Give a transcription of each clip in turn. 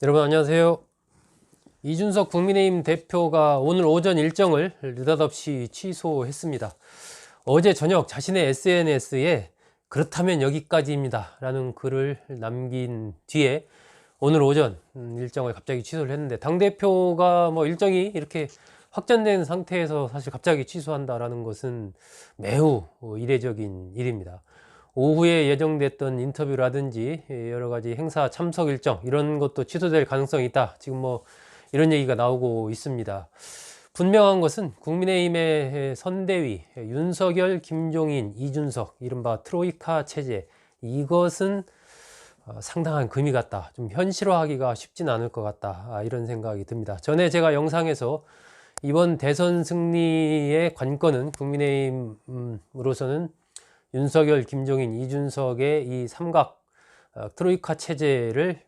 여러분 안녕하세요. 이준석 국민의힘 대표가 오늘 오전 일정을 느닷없이 취소했습니다. 어제 저녁 자신의 SNS에 그렇다면 여기까지입니다 라는 글을 남긴 뒤에 오늘 오전 일정을 갑자기 취소를 했는데, 당대표가 뭐 일정이 이렇게 확정된 상태에서 사실 갑자기 취소한다라는 것은 매우 이례적인 일입니다. 오후에 예정됐던 인터뷰라든지 여러 가지 행사 참석 일정 이런 것도 취소될 가능성이 있다, 지금 뭐 이런 얘기가 나오고 있습니다. 분명한 것은 국민의힘의 선대위 윤석열, 김종인, 이준석, 이른바 트로이카 체제, 이것은 상당한 금이 같다, 좀 현실화하기가 쉽진 않을 것 같다, 이런 생각이 듭니다. 전에 제가 영상에서 이번 대선 승리의 관건은 국민의힘으로서는 윤석열, 김종인, 이준석의 이 삼각 트로이카 체제를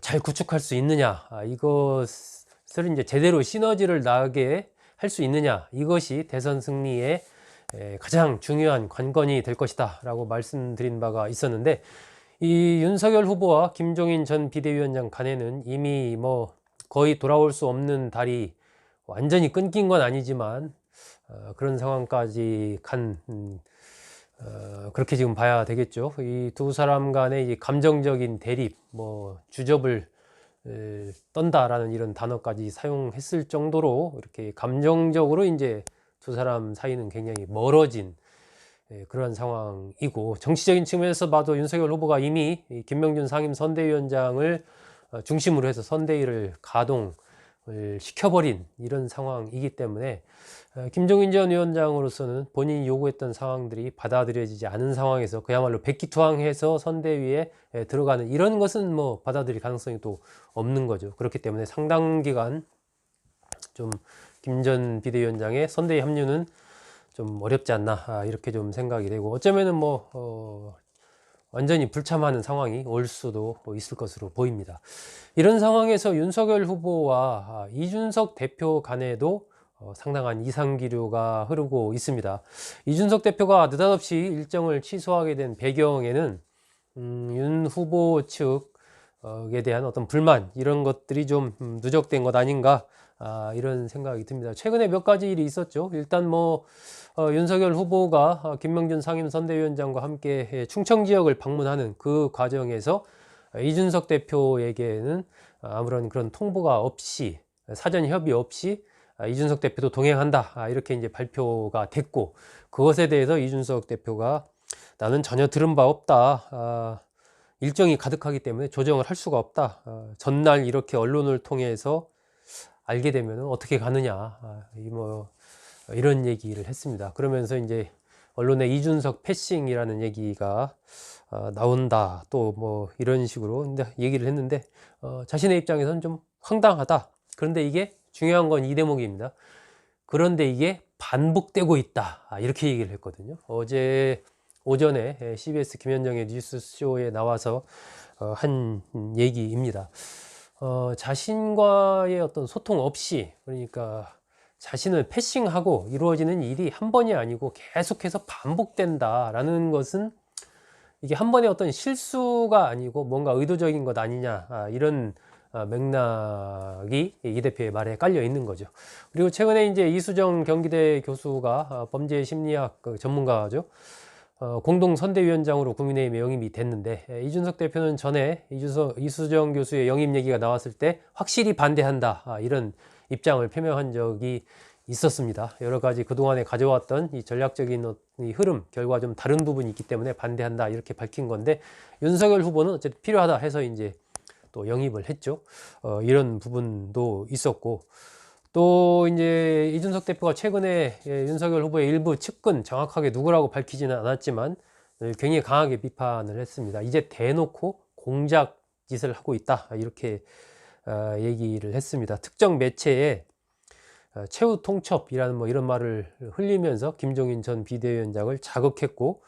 잘 구축할 수 있느냐, 이것을 이제 제대로 시너지를 나게 할 수 있느냐, 이것이 대선 승리의 가장 중요한 관건이 될 것이다 라고 말씀드린 바가 있었는데, 이 윤석열 후보와 김종인 전 비대위원장 간에는 이미 뭐 거의 돌아올 수 없는 달이 완전히 끊긴 건 아니지만 그런 상황까지 간 그렇게 지금 봐야 되겠죠. 이 두 사람 간의 이 감정적인 대립, 뭐 주접을 떤다라는 이런 단어까지 사용했을 정도로 이렇게 감정적으로 이제 두 사람 사이는 굉장히 멀어진 그런 상황이고, 정치적인 측면에서 봐도 윤석열 후보가 이미 김명준 상임 선대위원장을 중심으로 해서 선대위를 가동을 시켜버린 이런 상황이기 때문에 김종인 전 위원장으로서는 본인이 요구했던 상황들이 받아들여지지 않은 상황에서 그야말로 백기투항해서 선대위에 들어가는 이런 것은 뭐 받아들일 가능성이 또 없는 거죠. 그렇기 때문에 상당 기간 좀 김 전 비대위원장의 선대위 합류는 좀 어렵지 않나, 이렇게 좀 생각이 되고, 어쩌면은 뭐 완전히 불참하는 상황이 올 수도 있을 것으로 보입니다. 이런 상황에서 윤석열 후보와 이준석 대표 간에도 상당한 이상기류가 흐르고 있습니다. 이준석 대표가 느닷없이 일정을 취소하게 된 배경에는 윤 후보 측에 대한 어떤 불만, 이런 것들이 좀 누적된 것 아닌가, 이런 생각이 듭니다. 최근에 몇 가지 일이 있었죠. 일단 뭐 윤석열 후보가 김명준 상임 선대위원장과 함께 충청 지역을 방문하는 그 과정에서 이준석 대표에게는 아무런 그런 통보가 없이, 사전 협의 없이 이준석 대표도 동행한다, 이렇게 이제 발표가 됐고, 그것에 대해서 이준석 대표가 나는 전혀 들은 바 없다, 일정이 가득하기 때문에 조정을 할 수가 없다, 전날 이렇게 언론을 통해서 알게 되면 어떻게 가느냐, 뭐 이런 얘기를 했습니다. 그러면서 이제 언론에 이준석 패싱이라는 얘기가 나온다, 또 뭐 이런 식으로 얘기를 했는데, 자신의 입장에서는 좀 황당하다. 그런데 이게 중요한 건 이 대목입니다. 그런데 이게 반복되고 있다, 이렇게 얘기를 했거든요. 어제 오전에 CBS 김현정의 뉴스쇼에 나와서 한 얘기입니다. 자신과의 어떤 소통 없이, 그러니까 자신을 패싱하고 이루어지는 일이 한 번이 아니고 계속해서 반복된다라는 것은 이게 한 번의 어떤 실수가 아니고 뭔가 의도적인 것 아니냐, 이런 맥락이 이 대표의 말에 깔려 있는 거죠. 그리고 최근에 이제 이수정 경기대 교수가 범죄 심리학 전문가죠. 공동 선대위원장으로 국민의힘에 영입이 됐는데, 이준석 대표는 전에 이수정 교수의 영입 얘기가 나왔을 때 확실히 반대한다, 이런 입장을 표명한 적이 있었습니다. 여러 가지 그동안에 가져왔던 이 전략적인 이 흐름, 결과 좀 다른 부분이 있기 때문에 반대한다, 이렇게 밝힌 건데, 윤석열 후보는 어쨌든 필요하다 해서 이제 또 영입을 했죠. 이런 부분도 있었고, 또 이제 이준석 대표가 최근에 윤석열 후보의 일부 측근, 정확하게 누구라고 밝히지는 않았지만 굉장히 강하게 비판을 했습니다. 이제 대놓고 공작 짓을 하고 있다, 이렇게 얘기를 했습니다. 특정 매체에 최후 통첩이라는 뭐 이런 말을 흘리면서 김종인 전 비대위원장을 자극했고,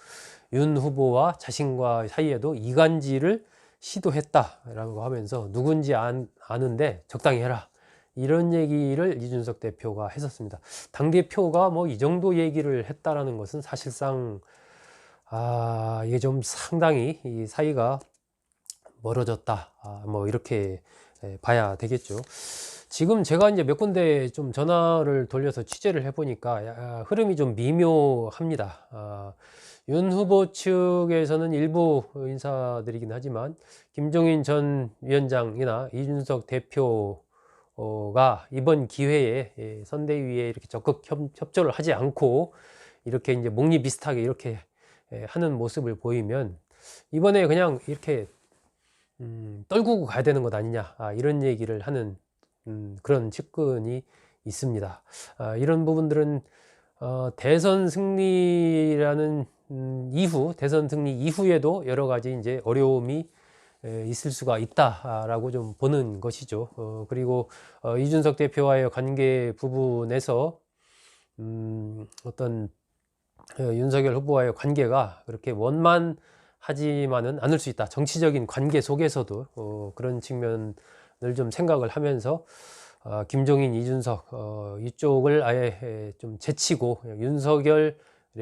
윤 후보와 자신과 사이에도 이간질을 시도했다라고 하면서 누군지 아는데 적당히 해라, 이런 얘기를 이준석 대표가 했었습니다. 당대표가 뭐 이 정도 얘기를 했다라는 것은 사실상 이게 좀 상당히 이 사이가 멀어졌다, 뭐 이렇게 봐야 되겠죠. 지금 제가 이제 몇 군데 좀 전화를 돌려서 취재를 해보니까 흐름이 좀 미묘합니다. 윤 후보 측에서는 일부 인사드리긴 하지만 김종인 전 위원장이나 이준석 대표가 이번 기회에 선대위에 이렇게 적극 협조를 하지 않고 이렇게 이제 목리 비슷하게 이렇게 하는 모습을 보이면 이번에 그냥 이렇게 떨구고 가야 되는 것 아니냐, 이런 얘기를 하는 그런 측근이 있습니다. 이런 부분들은 대선 승리라는 대선 승리 이후에도 여러 가지 이제 어려움이 있을 수가 있다라고 좀 보는 것이죠. 그리고 이준석 대표와의 관계 부분에서 어떤 윤석열 후보와의 관계가 그렇게 원만하지만은 않을 수 있다. 정치적인 관계 속에서도 그런 측면을 좀 생각을 하면서 김종인, 이준석 이쪽을 아예 좀 제치고 윤석열의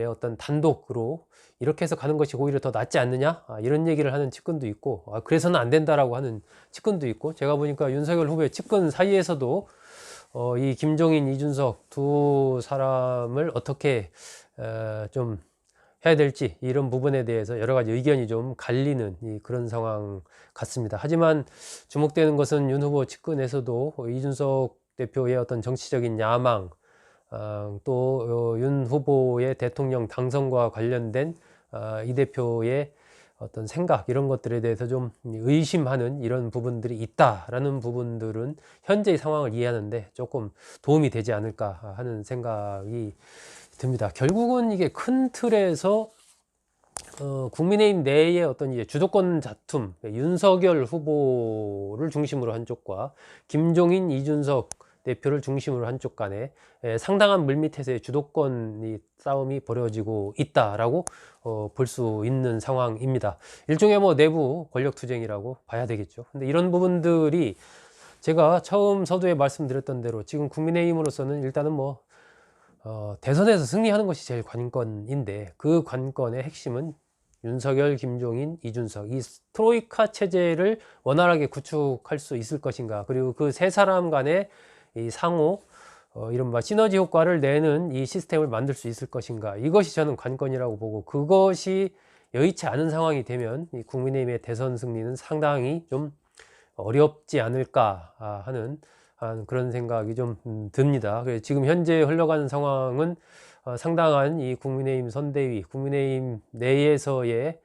어떤 단독으로 이렇게 해서 가는 것이 오히려 더 낫지 않느냐, 이런 얘기를 하는 측근도 있고, 그래서는 안 된다라고 하는 측근도 있고, 제가 보니까 윤석열 후보의 측근 사이에서도 이 김종인, 이준석 두 사람을 어떻게 좀 해야 될지, 이런 부분에 대해서 여러 가지 의견이 좀 갈리는 그런 상황 같습니다. 하지만 주목되는 것은 윤 후보 측근에서도 이준석 대표의 어떤 정치적인 야망, 또 윤 후보의 대통령 당선과 관련된 이 대표의 어떤 생각, 이런 것들에 대해서 좀 의심하는 이런 부분들이 있다라는 부분들은 현재의 상황을 이해하는데 조금 도움이 되지 않을까 하는 생각이 듭니다. 결국은 이게 큰 틀에서 국민의힘 내의 어떤 이제 주도권 다툼, 윤석열 후보를 중심으로 한 쪽과 김종인, 이준석 대표를 중심으로 한 쪽 간에 상당한 물밑에서의 주도권 싸움이 벌어지고 있다라고 볼 수 있는 상황입니다. 일종의 뭐 내부 권력투쟁이라고 봐야 되겠죠. 근데 이런 부분들이 제가 처음 서두에 말씀드렸던 대로 지금 국민의힘으로서는 일단은 뭐 대선에서 승리하는 것이 제일 관건인데, 그 관건의 핵심은 윤석열, 김종인, 이준석, 이 트로이카 체제를 원활하게 구축할 수 있을 것인가, 그리고 그 세 사람 간의 이 상호 이른바 시너지 효과를 내는 이 시스템을 만들 수 있을 것인가, 이것이 저는 관건이라고 보고, 그것이 여의치 않은 상황이 되면 이 국민의힘의 대선 승리는 상당히 좀 어렵지 않을까 하는 그런 생각이 좀 듭니다. 그래서 지금 현재 흘러가는 상황은 상당한 이 국민의힘 선대위, 국민의힘 내에서의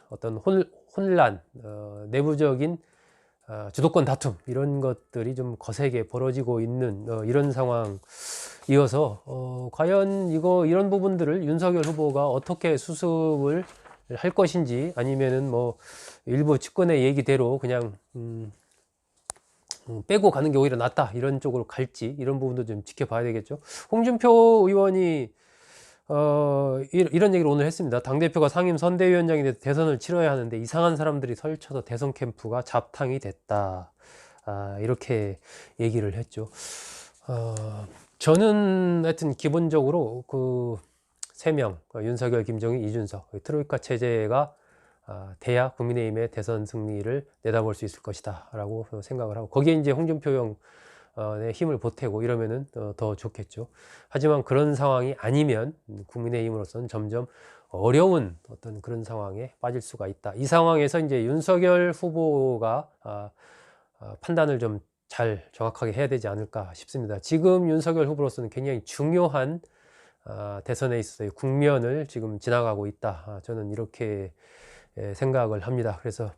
어떤 혼란, 내부적인 주도권 다툼, 이런 것들이 좀 거세게 벌어지고 있는 이런 상황이어서 과연 이런 부분들을 윤석열 후보가 어떻게 수습을 할 것인지, 아니면은 뭐 일부 측근의 얘기대로 그냥 빼고 가는 게 오히려 낫다, 이런 쪽으로 갈지, 이런 부분도 좀 지켜봐야 되겠죠. 홍준표 의원이 이런 얘기를 오늘 했습니다. 당대표가 상임 선대위원장이 돼서 대선을 치러야 하는데 이상한 사람들이 설쳐서 대선 캠프가 잡탕이 됐다, 이렇게 얘기를 했죠. 저는 하여튼 기본적으로 그 3명, 윤석열, 김종인, 이준석, 트로이카 체제가 돼야 국민의힘의 대선 승리를 내다볼 수 있을 것이다 라고 생각을 하고, 거기에 이제 홍준표 형의 힘을 보태고 이러면은 더 좋겠죠. 하지만 그런 상황이 아니면 국민의힘으로서는 점점 어려운 어떤 그런 상황에 빠질 수가 있다. 이 상황에서 이제 윤석열 후보가 판단을 좀 잘 정확하게 해야 되지 않을까 싶습니다. 지금 윤석열 후보로서는 굉장히 중요한 대선에 있어서의 국면을 지금 지나가고 있다, 저는 이렇게 생각을 합니다. 그래서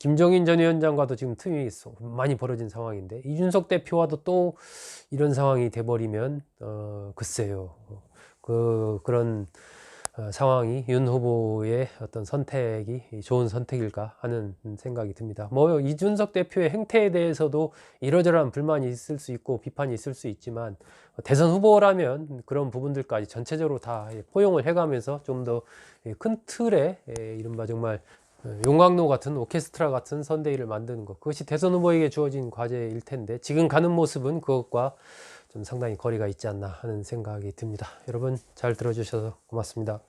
김종인 전 위원장과도 지금 틈이 많이 벌어진 상황인데, 이준석 대표와도 또 이런 상황이 돼버리면 글쎄요, 그런 상황이 윤 후보의 어떤 선택이 좋은 선택일까 하는 생각이 듭니다. 뭐 이준석 대표의 행태에 대해서도 이러저러한 불만이 있을 수 있고 비판이 있을 수 있지만, 대선 후보라면 그런 부분들까지 전체적으로 다 포용을 해가면서 좀 더 큰 틀에 이른바 정말 용광로 같은, 오케스트라 같은 선대위를 만드는 것, 그것이 대선 후보에게 주어진 과제일 텐데, 지금 가는 모습은 그것과 좀 상당히 거리가 있지 않나 하는 생각이 듭니다. 여러분 잘 들어주셔서 고맙습니다.